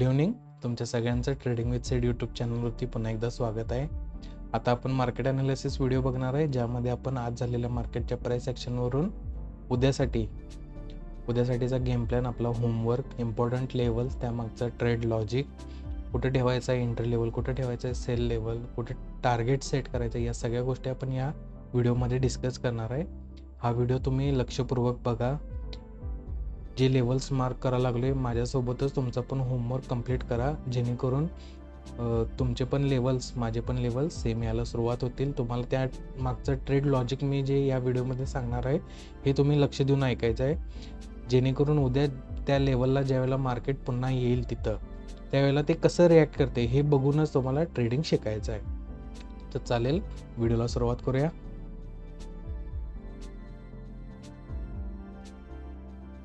Good evening. तुमच्या सगळ्यांचं trading with sed YouTube चॅनलवरती पुन्हा एकदा स्वागत आहे. आता आपण मार्केट ॲनालिसिस व्हिडिओ बघणार आहे, ज्यामध्ये आपण आज झालेल्या मार्केटच्या प्राईस ॲक्शनवरून उद्यासाठीचा गेम प्लॅन, आपला होमवर्क, इम्पॉर्टंट लेवल्स, त्यामागचा ट्रेड लॉजिक, कुठे ठेवायचा आहे एंट्री लेवल, कुठे ठेवायचं आहे सेल लेवल, कुठे टार्गेट सेट करायचं, या सगळ्या गोष्टी आपण या व्हिडिओमध्ये डिस्कस करणार आहे. हा व्हिडिओ तुम्ही लक्षपूर्वक बघा. जे लेवल्स मार्क करायला लागले, माझ्यासोबतच तुमचा पण होमवर्क कंप्लीट करा, जेणेकरून तुमचे पण लेवल्स, माझे पण लेवल्स सेम यायला सुरुवात होतील. तुम्हाला त्या मागचं ट्रेड लॉजिक मी जे या व्हिडिओमध्ये सांगणार आहे, हे तुम्ही लक्ष देऊन ऐकायचं आहे, जेणेकरून उद्या त्या लेवलला ज्यावेळेला मार्केट पुन्हा येईल तिथं, त्यावेळेला ते कसं रिॲक्ट करते हे बघूनच तुम्हाला ट्रेडिंग शिकायचं आहे. तर चालेल, व्हिडिओला सुरुवात करूया.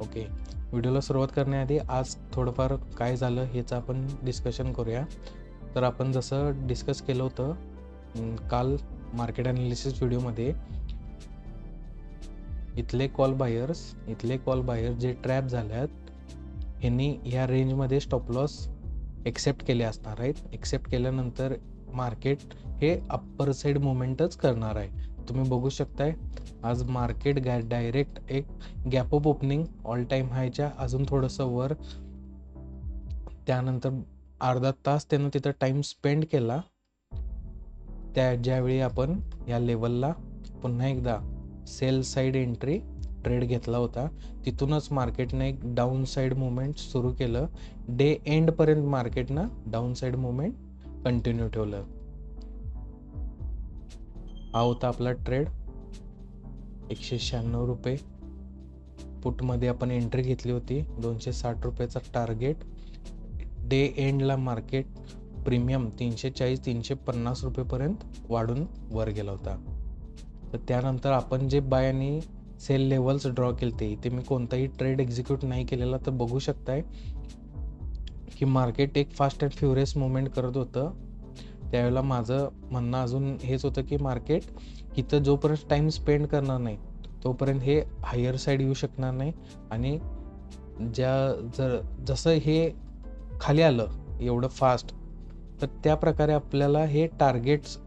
ओके, व्हिडिओला सुरुवात करण्याआधी आज थोडंफार काय झालं हेचं आपण डिस्कशन करूया. तर आपण जसं डिस्कस केलं होतं काल मार्केट ॲनालिसिस व्हिडिओमध्ये, इथले कॉल बायर्स जे ट्रॅप झाल्यात, ह्यांनी ह्या रेंजमध्ये स्टॉप लॉस एक्सेप्ट केले असणार आहेत. एक्सेप्ट केल्यानंतर मार्केट हे अप्पर साईड मुवमेंटच करणार आहे. तुम्ही बघू शकताय, आज मार्केट डायरेक्ट एक gap up opening all time हायच्या अजून थोडंसं वर, त्यानंतर अर्धा तास त्यानं तिथं टाईम स्पेंड केला. ज्यावेळी आपण या लेवलला पुन्हा एकदा सेल साईड एंट्री ट्रेड घेतला होता, तिथूनच मार्केटने एक डाऊन साईड मुवमेंट सुरू केलं. डे एंडपर्यंत मार्केटनं डाऊन साईड मुवमेंट कंटिन्यू ठेवलं. हा होता आपला ट्रेड. 196 रुपये पुटमध्ये आपण एंट्री घेतली होती. 260 रुपयाचा टार्गेट. डे एंडला मार्केट प्रीमियम 340-350 रुपयेपर्यंत वाढून वर गेला होता. तर त्यानंतर आपण जे बाय आणि सेल लेवल्स ड्रॉ केले, ते मी कोणताही ट्रेड एक्झिक्यूट नाही केलेला. तर बघू शकताय की मार्केट एक फास्ट अँड फ्युरियस मुवमेंट करत होतं. त्यावेळेला माझं म्हणणं अजून हेच होतं की मार्केट इथं जोपर्यंत टाईम स्पेंड करणार नाही, तोपर्यंत हे हायर साईड येऊ शकणार नाही. आणि जसं हे खाली आलं एवढं फास्ट, तर त्या प्रकारे आपल्याला हे टार्गेट्स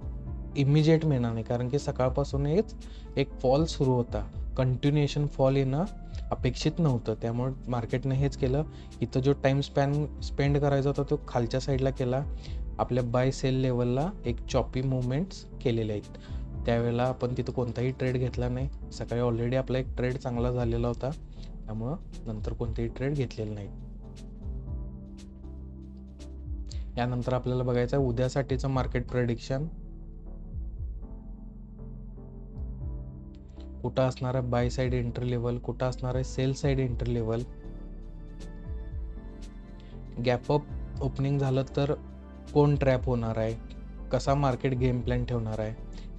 इमिजिएट मिळणार नाही, कारण की सकाळपासून एक फॉल सुरू होता. कंटिन्युएशन फॉल येणं अपेक्षित नव्हतं. त्यामुळे मार्केटने हेच केलं, इथं जो टाईम स्पेंड करायचा होता तो खालच्या साईडला केला. आपल्या बाय सेल लेवलला एक चॉपी मुवमेंट्स केलेले आहेत. त्यावेळेला आपण तिथं कोणताही ट्रेड घेतला नाही. सकाळी ऑलरेडी आपला एक ट्रेड चांगला झालेला होता, त्यामुळं नंतर कोणतेही ट्रेड घेतलेले नाही. यानंतर आपल्याला बघायचं आहे उद्यासाठीचं मार्केट प्रेडिक्शन. कुठं असणार आहे बाय साईड एंट्री लेवल, कुठं असणार आहे sell side entry level. Gap up opening झालं तर कोण ट्रॅप होणार आहे, कसा मार्केट गेम प्लॅन ठेवणार आहे.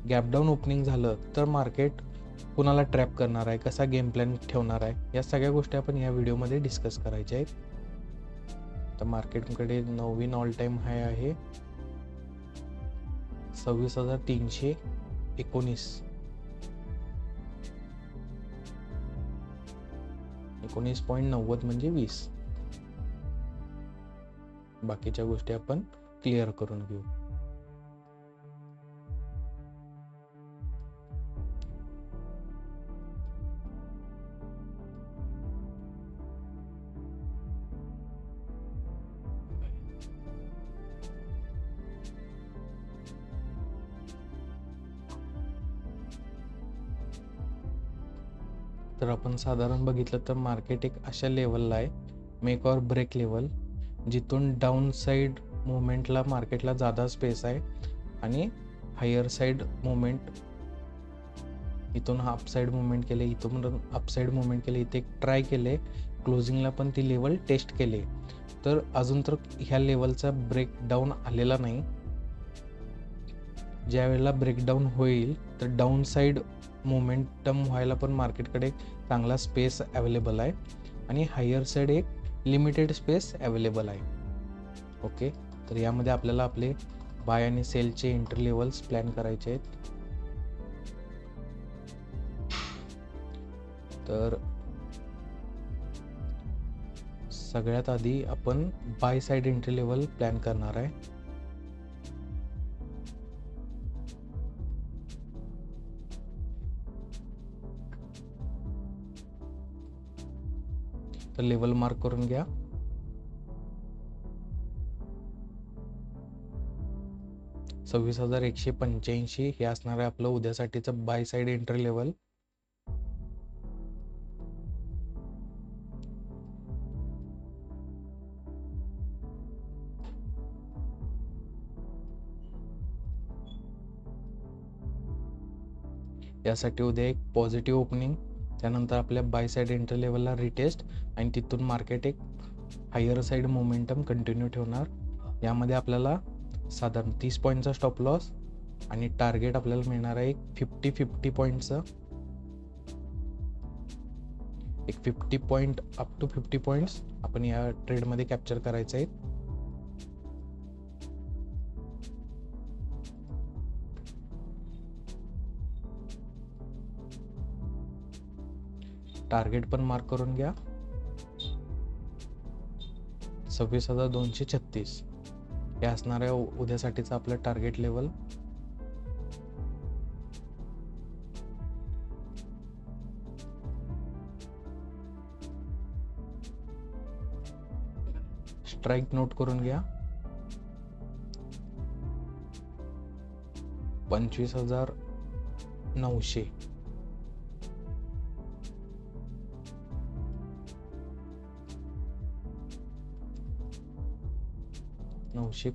गॅप डाऊन ओपनिंग झालं तर मार्केट कुणाला ट्रॅप करणार आहे, कसा गेम प्लॅन ठेवणार आहे. या सगळ्या गोष्टी आपण या व्हिडिओमध्ये डिस्कस करायच्या आहेत. तर मार्केटकडे नवीन ऑल टाईम हाय आहे 26,319. 19.90 म्हणजे 20. बाकीच्या गोष्टी आपण क्लिअर करून घेऊ. तर आपण साधारण बघितलं तर मार्केट एक अशा लेवलला आहे, मेक ऑर ब्रेक लेवल, जिथून डाऊन साईड मुवमेंटला मार्केटला जादा स्पेस आहे आणि हायर साईड मुवमेंट, इथून अप साईड मुवमेंट केले, इथून अप साईड मुवमेंट केले, इथे एक ट्राय केले, क्लोजिंगला पण ती लेवल टेस्ट केले. तर अजून तर ह्या लेवलचा ब्रेकडाऊन आलेला नाही. ज्या वेळेला ब्रेकडाऊन होईल तर डाऊन साईड मोमेंटम व्हायला पण मार्केटकडे चांगला स्पेस अवेलेबल आहे आणि हायर साईड एक लिमिटेड स्पेस अवेलेबल आहे. ओके, तर यामध्ये आपल्याला आपले बाय आणि सेलचे एंट्री लेवल्स प्लॅन करायचे आहेत. तर सगळ्यात आधी आपण by side entry level plan करणार आहे. तर लेवल मार्क करून घ्या. $26,185 हे असणार आहे आपलं उद्यासाठीचं बाय साइड एंट्री लेवल. यासाठी उद्या एक पॉझिटिव्ह ओपनिंग, त्यानंतर आपल्या बाय साइड एंट्री लेवलला रिटेस्ट आणि तिथून मार्केट एक हायर साइड मोमेंटम कंटिन्यू ठेवणार. यामध्ये आपल्याला साधारण 30 पॉईंटचा स्टॉप लॉस आणि टार्गेट आपल्याला मिळणार आहे एक 50 पॉईंटचं, एक 50 पॉईंट अप टू 50 पॉईंट्स आपण या ट्रेडमध्ये कॅप्चर करायचे आहेत. टार्गेट पण मार्क करून घ्या. 26,236 हे असणार आहे उद्यासाठीचं आपलं टार्गेट लेवल. स्ट्राइक नोट करून घ्या. 25,900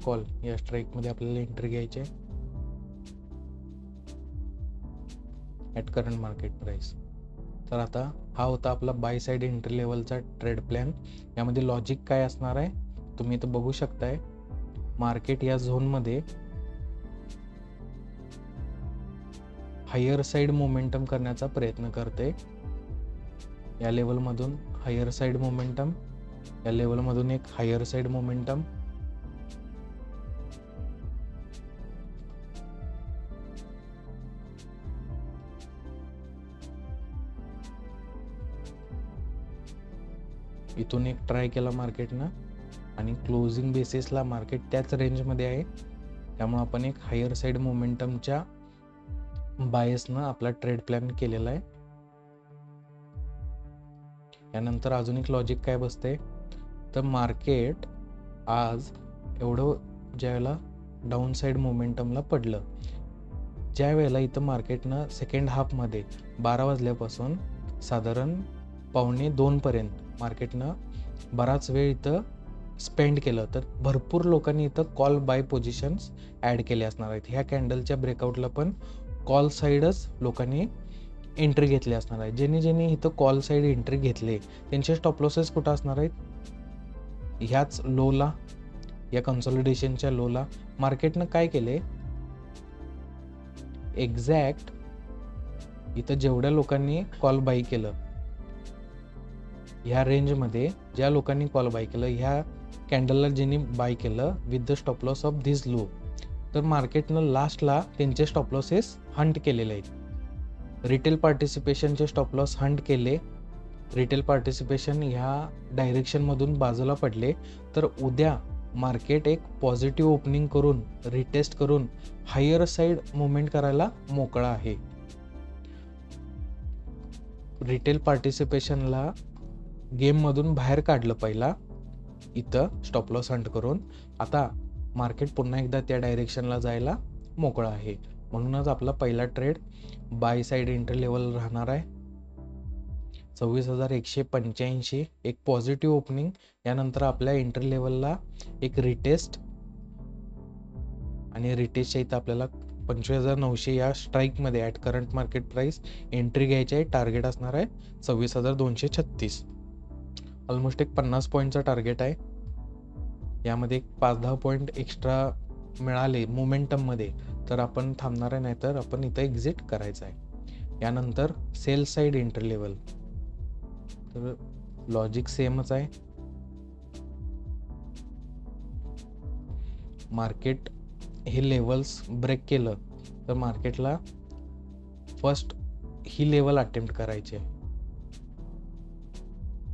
कॉल या स्ट्राइक मध्ये आपल्याला एंट्री घ्यायची आहे ॲट करंट मार्केट प्राइस. तर आता हा होता आपला बाय साइड एंट्री लेवलचा ट्रेड प्लॅन. यामध्ये लॉजिक काय असणार आहे तुम्ही इथं बघू शकताय. मार्केट या झोनमध्ये हायर साइड मोमेंटम करण्याचा प्रयत्न करते. या लेवलमधून हायर साइड मोमेंटम, या लेवलमधून एक हायर साइड मोमेंटम, इथून एक ट्राय केला मार्केटनं आणि क्लोजिंग बेसिसला मार्केट त्याच रेंजमध्ये आहे. त्यामुळे आपण एक हायर साइड मोमेंटमच्या बायसनं आपला ट्रेड प्लॅन केलेला आहे. यानंतर अजून एक लॉजिक काय बसते तर मार्केट आज एवढं ज्यावेळेला डाऊन साइड मोमेंटमला पडलं, ज्या वेळेला इथं मार्केटनं सेकंड हाफमध्ये 12 वाजल्यापासून साधारण 1:45 पर्यंत मार्केटनं बराच वेळ इथं स्पेंड केलं, तर भरपूर लोकांनी इथं कॉल बाय पोझिशन्स ॲड केले असणार आहेत. ह्या कॅन्डलच्या ब्रेकआउटला पण कॉल साईडच लोकांनी एंट्री घेतली असणार आहे. ज्यांनी इथं कॉल साईड एंट्री घेतले त्यांचे स्टॉप लॉसेस कुठं असणार आहेत, ह्याच लोला, या कन्सॉलिडेशनच्या लोला मार्केटनं काय केले, एक्झॅक्ट इथं जेवढ्या लोकांनी कॉल बाय केलं, ह्या रेंजमध्ये ज्या लोकांनी कॉल बाय केलं, ह्या कॅन्डलला ज्यांनी बाय केलं with the stop loss of this low, तर मार्केटनं लास्टला त्यांचे स्टॉप लॉसेस हंट केलेले आहेत. रिटेल पार्टिसिपेशनचे स्टॉप लॉस हंट केले. रिटेल पार्टिसिपेशन ह्या डायरेक्शनमधून बाजूला पडले, तर उद्या मार्केट एक पॉझिटिव्ह ओपनिंग करून रिटेस्ट करून हायर साइड मुवमेंट करायला मोकळा आहे. रिटेल पार्टिसिपेशनला गेममधून बाहेर काढलं पहिला इथं स्टॉप लॉस हंट करून. आता मार्केट पुन्हा एकदा त्या डायरेक्शनला जायला मोकळा आहे. म्हणूनच आपला पहिला trade by side entry level राहणार आहे 26,185, एक पॉझिटिव्ह ओपनिंग. यानंतर आपल्या एंट्री लेवलला एक रिटेस्ट आणि रिटेस्टच्या इथं आपल्याला 25,900 या स्ट्राईकमध्ये at current market price entry घ्यायची आहे. टार्गेट असणार आहे 26,236. ऑलमोस्ट एक 50 पॉईंटचा टार्गेट आहे. यामध्ये एक 5-10 पॉईंट एक्स्ट्रा मिळाले मोमेंटममध्ये तर आपण थांबणार आहे, नाहीतर आपण इथं एक्झिट करायचं आहे. यानंतर सेल साइड एंट्री लेवल, तर लॉजिक सेमच आहे. मार्केट हे लेवल्स ब्रेक केलं तर मार्केटला फर्स्ट ही लेवल अटेम्प्ट करायची आहे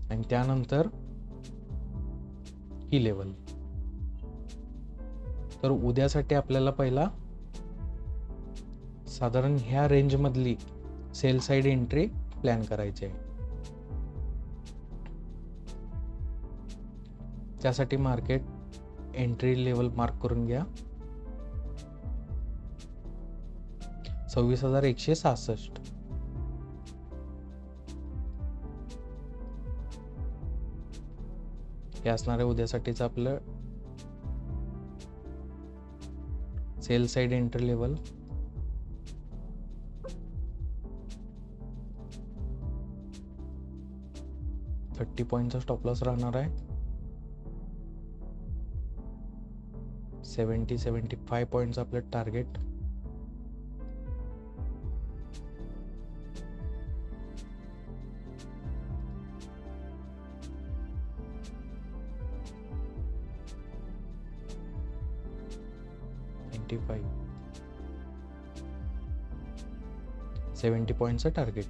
आणि त्यानंतर ही लेवल. तर उद्यासाठी आपल्याला पहिला साधारण ह्या रेंज मधली सेल साइड एंट्री प्लॅन करायची आहे. त्यासाठी मार्केट एंट्री लेवल मार्क करून घ्या 26,166. हे असणार आहे उद्यासाठीच आपलं सेल साइड एंट्री लेवल. $30 पॉईंटचा स्टॉप लॉस राहणार आहे. 70-75 पॉईंटचं आपलं टार्गेट. $70 पॉईंटचं टार्गेट.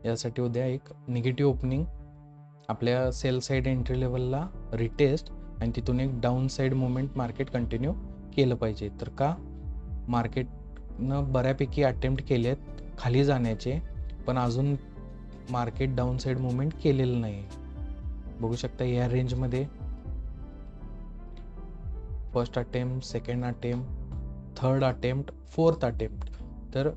यासाठी उद्या एक निगेटिव्ह ओपनिंग आपल्या सेल साइड एंट्री लेवलला रिटेस्ट आणि तिथून एक down side movement market continue केलं पाहिजे. तर का मार्केटनं बऱ्यापैकी अटेम्प्ट केले आहेत खाली जाण्याचे, पण अजून मार्केट डाऊन साइड मुवमेंट केलेलं नाही. बघू शकता या रेंजमध्ये first attempt, second attempt, third attempt, fourth attempt. तर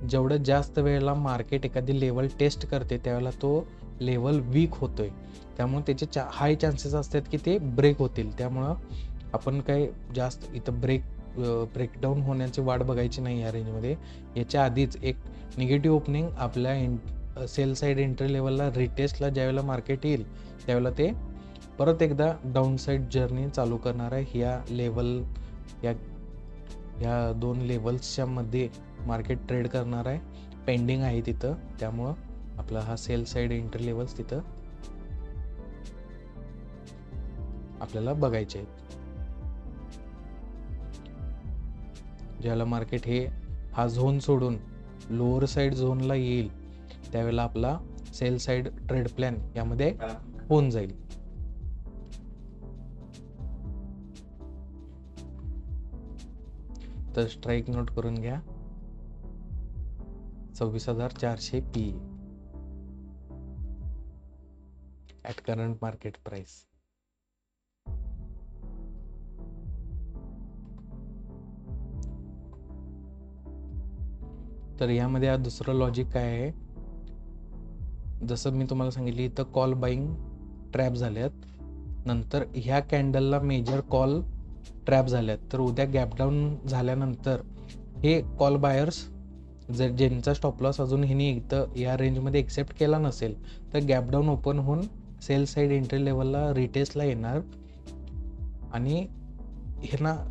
जेवढं जास्त वेळेला मार्केट एखादी लेवल टेस्ट करते त्यावेळेला तो लेवल वीक होतोय, त्यामुळे त्याचे हाय चान्सेस असतात की ते ब्रेक होतील. त्यामुळं आपण काय जास्त इथं ब्रेकडाऊन होण्याची वाट बघायची नाही या रेंजमध्ये. याच्या आधीच एक निगेटिव्ह ओपनिंग आपल्या सेल साइड एंट्री लेवलला रिटेस्टला ज्यावेळेला मार्केट येईल त्यावेळेला ते परत एकदा डाऊन साइड जर्नी चालू करणार आहे. या लेवल या दोन लेवल्सच्या मध्ये मार्केट ट्रेड करणार आहे. पेंडिंग आहे तिथं, त्यामुळं आपला हा सेल साइड एंट्री लेवल्स तिथं आपल्याला बघायचे आहेत. ज्याला मार्केट हा झोन सोडून लोअर साइड झोनला येईल त्यावेळेला आपला सेल साइड ट्रेड प्लॅन यामध्ये होऊन जाईल. तर स्ट्राईक नोट करून घ्या 26,400 PE at current market price. तर यामध्ये दुसरं लॉजिक काय आहे, जसं मी तुम्हाला सांगितलं इथं कॉल बाईंग ट्रॅप झाल्यात, नंतर ह्या कॅन्डलला मेजर कॉल ट्रॅप झाल्यात. तर उद्या गॅपडाऊन झाल्यानंतर हे कॉल बायर्स जर ज्यांचा स्टॉप लॉस अजून ह्यांनी इथं या रेंजमध्ये एक्सेप्ट केला नसेल तर गॅपडाऊन ओपन होऊन सेल साइड एंट्री लेवलला रिटेस्टला येणार आणि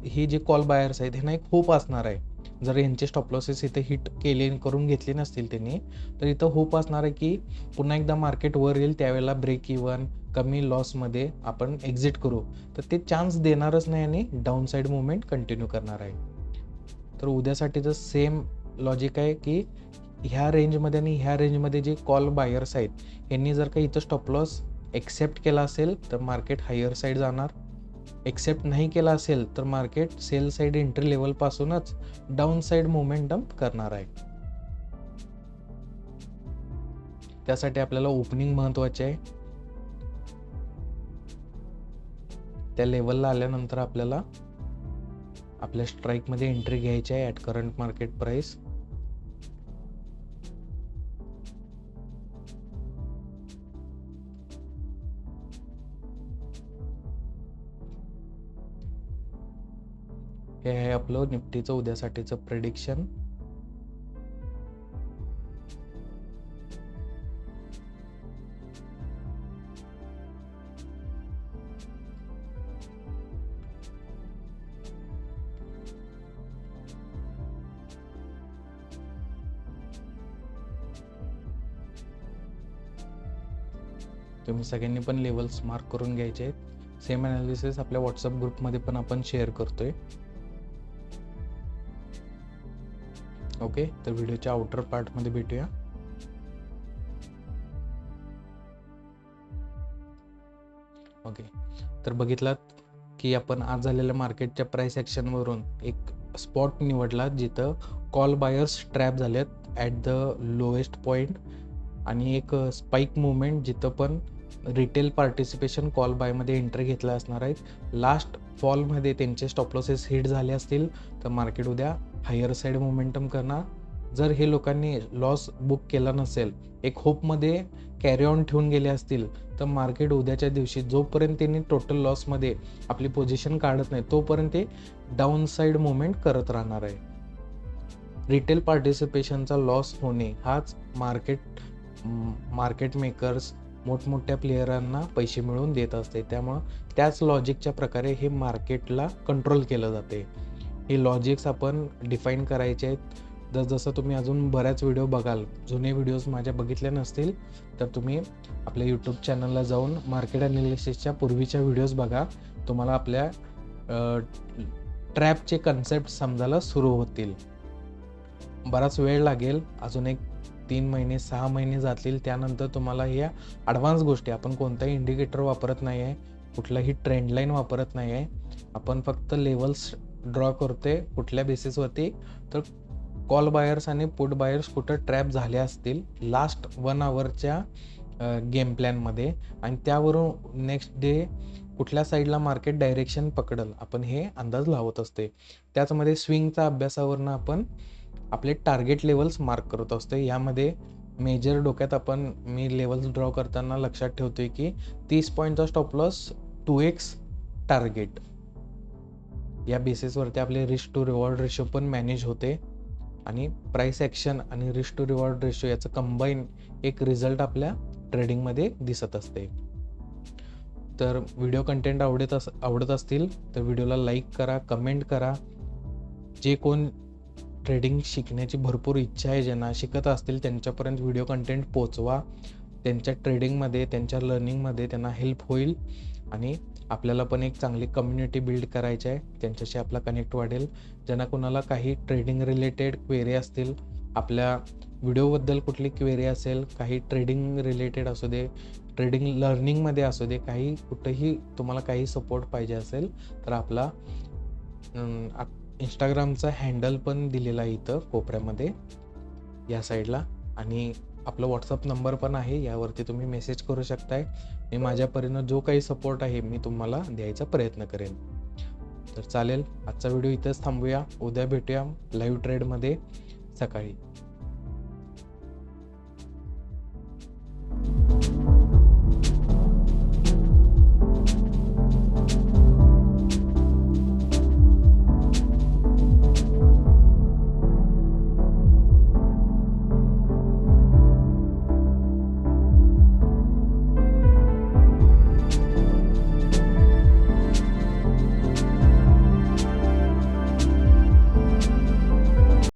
हे जे कॉल बायर्स आहेत ह्यांना एक होप असणार आहे. जर यांचे स्टॉप लॉसेस इथे हिट करून घेतले नसतील त्यांनी तर इथं होप असणार आहे की पुन्हा एकदा मार्केट वर येईल त्यावेळेला ब्रेक इव्हन कमी लॉसमध्ये आपण एक्झिट करू. तर ते चान्स देणारच नाही आणि डाऊन साइड मुवमेंट कंटिन्यू करणार आहे. तर उद्यासाठीचं सेम लॉजिक आहे की ह्या रेंजमध्ये आणि ह्या रेंजमध्ये जे कॉल बायर्स आहेत यांनी जर का इथं स्टॉप लॉस एक्सेप्ट केला असेल तर मार्केट हायर साइड जाणार. एक्सेप्ट नाही केला असेल तर market sell side entry level पासूनच डाऊन साइड मोमेंटम करणार आहे. त्यासाठी आपल्याला ओपनिंग महत्वाचे आहे. त्या लेवलला आल्यानंतर आपल्याला आपल्या स्ट्राईक मध्ये एंट्री घ्यायची आहे ॲट करंट मार्केट प्राइस. हे आहे आपलं निफ्टीचं उद्यासाठीचं प्रेडिक्शन. तुम्ही सगळ्यांनी पण लेवल्स मार्क करून घ्यायचे आहेत. सेम ॲनालिसिस आपल्या व्हॉट्सअप ग्रुपमध्ये पण आपण शेअर करतोय. ओके, तर व्हिडिओच्या आउटर पार्टमध्ये भेटूया. ओके, तर बघितलात की आपण आज झालेल्या मार्केटच्या प्राइस ॲक्शनवरून एक स्पॉट निवडला जिथं कॉल बायर्स ट्रॅप झालेत ॲट द लोएस्ट पॉईंट, आणि एक स्पाइक मुवमेंट जिथं पण रिटेल पार्टिसिपेशन कॉल बायमध्ये एंट्री घेतला असणार आहेत. लास्ट फॉलमध्ये त्यांचे स्टॉप लॉसेस हिट झाले असतील तर मार्केट उद्या हायर साईड मोमेंटम करणार. जर हे लोकांनी लॉस बुक केला नसेल, एक होपमध्ये कॅरी ऑन ठेवून गेले असतील, तर मार्केट उद्याच्या दिवशी जोपर्यंत त्यांनी टोटल लॉसमध्ये आपली पोझिशन काढत नाही तोपर्यंत ते डाऊन साईड मुवमेंट करत राहणार आहे. रिटेल पार्टिसिपेशनचा लॉस होणे हाच मार्केट मेकर्स मोठमोठ्या प्लेयरांना पैसे मिळवून देत असते. त्यामुळं त्याच लॉजिकच्या प्रकारे हे मार्केटला कंट्रोल केलं जाते. हे लॉजिक्स आपण डिफाईन करायचे आहेत. जसं तुम्ही अजून बऱ्याच व्हिडिओ बघाल, जुने व्हिडिओज माझ्या बघितले नसतील तर तुम्ही आपल्या यूट्यूब चॅनलला जाऊन मार्केट ॲनालिसिसच्या पूर्वीच्या व्हिडिओज बघा. तुम्हाला आपल्या ट्रॅपचे कन्सेप्ट समजायला सुरू होतील. बराच वेळ लागेल, अजून एक 3 महिने 6 महिने जातील. त्यानंतर तुम्हाला या ॲडव्हान्स गोष्टी, आपण कोणताही इंडिकेटर वापरत नाही आहे, कुठलाही ट्रेंड लाईन वापरत नाही आहे, आपण फक्त लेवल्स ड्रॉ करतोय. कुठल्या बेसिसवरती, तर कॉल बायर्स आणि पुट बायर्स कुठं ट्रॅप झाले असतील लास्ट 1 आवरच्या गेम प्लॅनमध्ये, आणि त्यावरून नेक्स्ट डे कुठल्या साईडला मार्केट डायरेक्शन पकडल आपण हे अंदाज लावत असते. त्याचमध्ये स्विंगचा अभ्यासावरनं आपण आपले टार्गेट लेवल्स मार्क करत असतो. यामध्ये मेजर डोक्यात आपण मी लेवल्स ड्रॉ करताना लक्षात ठेवतोय की 30 पॉईंटचा स्टॉप लॉस 2x टार्गेट. या बेसिसवरती आपले रिस्क टू रिवॉर्ड रेशो पण मॅनेज होते, आणि प्राइस ॲक्शन आणि रिस्क टू रिवॉर्ड रेशो याचं कंबाईन एक रिझल्ट आपल्या ट्रेडिंगमध्ये दिसत असते. तर व्हिडिओ कंटेंट आवडत असतील तर व्हिडिओला लाईक करा, कमेंट करा. जे कोण ट्रेडिंग शिकण्याची भरपूर इच्छा आहे, ज्यांना शिकत असतील त्यांच्यापर्यंत व्हिडिओ कंटेंट पोचवा. त्यांच्या ट्रेडिंगमध्ये, त्यांच्या लर्निंगमध्ये त्यांना हेल्प होईल, आणि आपल्याला पण एक चांगली कम्युनिटी बिल्ड करायची आहे. त्यांच्याशी आपला कनेक्ट वाढेल. ज्यांना कोणाला काही ट्रेडिंग रिलेटेड क्वेरी असतील, आपल्या व्हिडिओबद्दल कुठली क्वेरी असेल, काही ट्रेडिंग रिलेटेड असू दे, ट्रेडिंग लर्निंगमध्ये असू दे, काही कुठंही तुम्हाला काही सपोर्ट पाहिजे असेल तर आपला इंस्टाग्रामचा हँडल पण दिलेला आहे इथं कोपऱ्यामध्ये या साईडला, आणि आपलं व्हॉट्सअप नंबर पण आहे, यावरती तुम्ही मेसेज करू शकताय. मी माझ्यापरीनं जो काही सपोर्ट आहे मी तुम्हाला द्यायचा प्रयत्न करेन. तर चालेल, आजचा व्हिडिओ इथंच थांबूया. उद्या भेटूया लाईव्ह ट्रेडमध्ये सकाळी.